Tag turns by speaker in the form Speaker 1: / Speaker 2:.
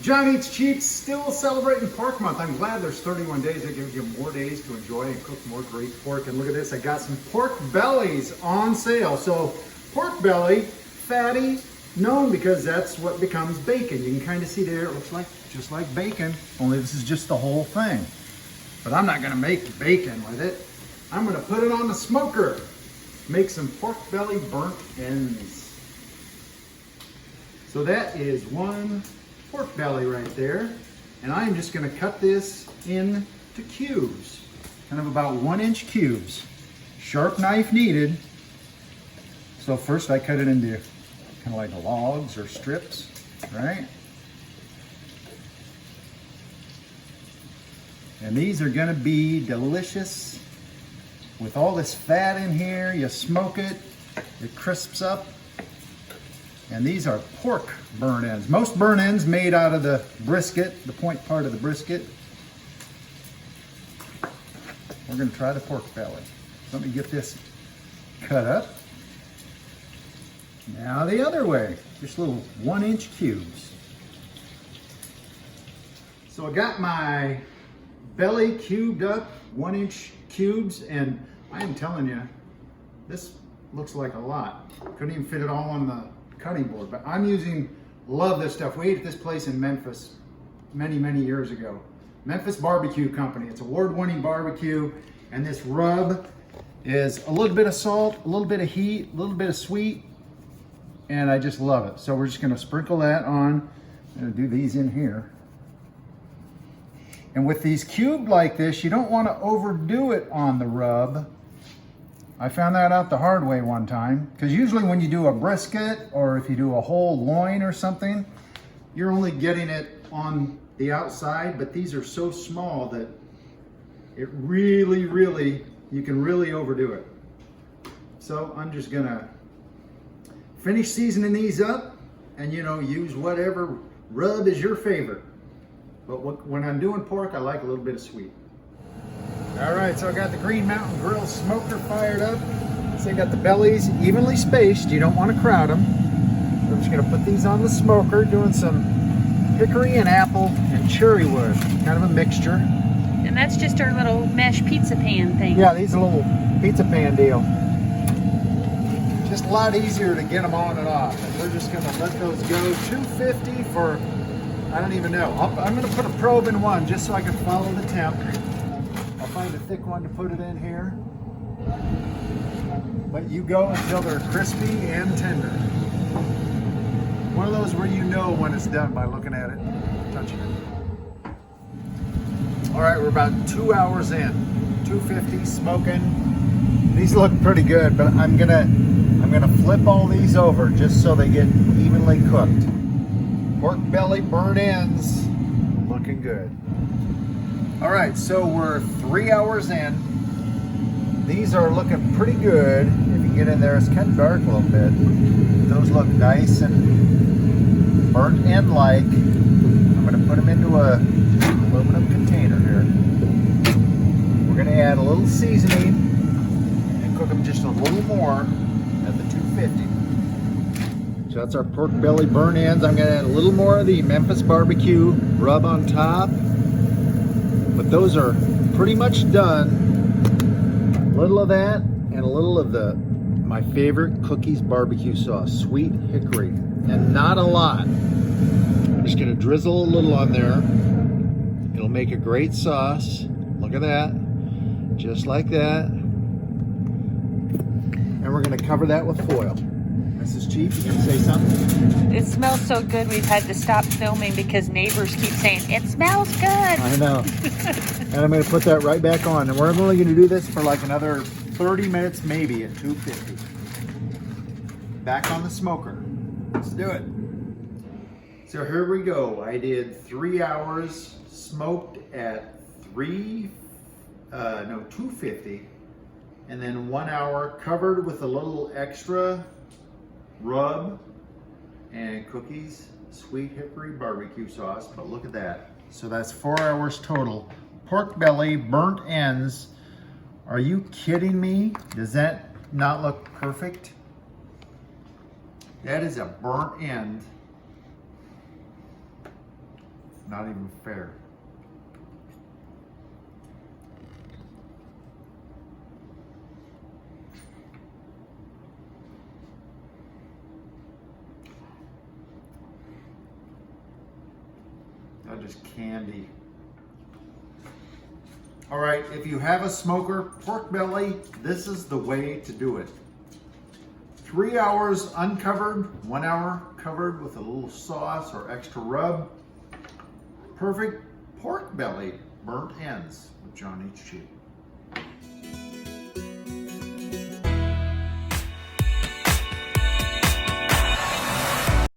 Speaker 1: John Eats Cheap, still celebrating Pork Month. I'm glad there's 31 days. That gives you more days to enjoy and cook more great pork. And look at this, I got some pork bellies on sale. So pork belly, fatty, known because that's what becomes bacon. You can kind of see there, it looks like just like bacon, only this is just the whole thing. But I'm not gonna make bacon with it. I'm gonna put it on the smoker. Make some pork belly burnt ends. So that is one pork belly right there. And I'm just gonna cut this into cubes, kind of about 1-inch cubes. Sharp knife needed. So first I cut it into kind of like logs or strips, right? And these are gonna be delicious. With all this fat in here, you smoke it, it crisps up. And these are pork burn ends. Most burn ends made out of the brisket, the point part of the brisket. We're gonna try the pork belly. Let me get this cut up. Now the other way, just little 1-inch cubes. So I got my belly cubed up, 1-inch cubes, and I am telling you, this looks like a lot. Couldn't even fit it all on the cutting board, but I'm love this stuff. We ate at this place in Memphis many years ago. Memphis Barbecue Company. It's award-winning barbecue, and this rub is a little bit of salt, a little bit of heat, a little bit of sweet, and I just love it. So we're just gonna sprinkle that on. I'm gonna do these in here. And with these cubed like this, you don't wanna overdo it on the rub. I found that out the hard way one time, because usually when you do a brisket or if you do a whole loin or something, you're only getting it on the outside, but these are so small that it really, you can really overdo it. So I'm just gonna finish seasoning these up and use whatever rub is your favorite. But when I'm doing pork, I like a little bit of sweet. All right, so I got the Green Mountain Grill smoker fired up. So I got the bellies evenly spaced. You don't want to crowd them. I'm just gonna put these on the smoker, doing some hickory and apple and cherry wood, kind of a mixture.
Speaker 2: And that's just our little mesh pizza pan thing.
Speaker 1: Yeah, these are a little pizza pan deal. Just a lot easier to get them on and off. And we're just gonna let those go. 250 for, I don't even know. I'm gonna put a probe in one just so I can follow the temp. I'll find a thick one to put it in here. But you go until they're crispy and tender. One of those where you know when it's done by looking at it, touching it. All right, we're about 2 hours in. 250 smoking. These look pretty good, but I'm gonna flip all these over just so they get evenly cooked. Pork belly burnt ends, looking good. All right, so we're 3 hours in. These are looking pretty good. If you get in there, it's kind of dark a little bit. Those look nice and burnt end-like. I'm gonna put them into a aluminum container here. We're gonna add a little seasoning and cook them just a little more at the 250. So that's our pork belly burnt ends. I'm gonna add a little more of the Memphis barbecue rub on top. But those are pretty much done. A little of that and a little of my favorite Cookies barbecue sauce, sweet hickory, and not a lot. I'm just gonna drizzle a little on there. It'll make a great sauce. Look at that, just like that. And we're gonna cover that with foil. Mrs. Chief, you gonna say something?
Speaker 2: It smells so good we've had to stop filming because neighbors keep saying, it smells good.
Speaker 1: I know. And I'm gonna put that right back on. And we're only gonna do this for like another 30 minutes, maybe at 250. Back on the smoker. Let's do it. So here we go. I did 3 hours smoked at 250. And then 1 hour covered with a little extra rub and Cookies sweet hickory barbecue sauce. But look at that. So that's 4 hours total. Pork belly, burnt ends. Are you kidding me? Does that not look perfect? That is a burnt end. Not even fair. That is candy. All right, if you have a smoker, pork belly, this is the way to do it. 3 hours uncovered, 1 hour covered with a little sauce or extra rub. Perfect pork belly burnt ends with John H. Cheap.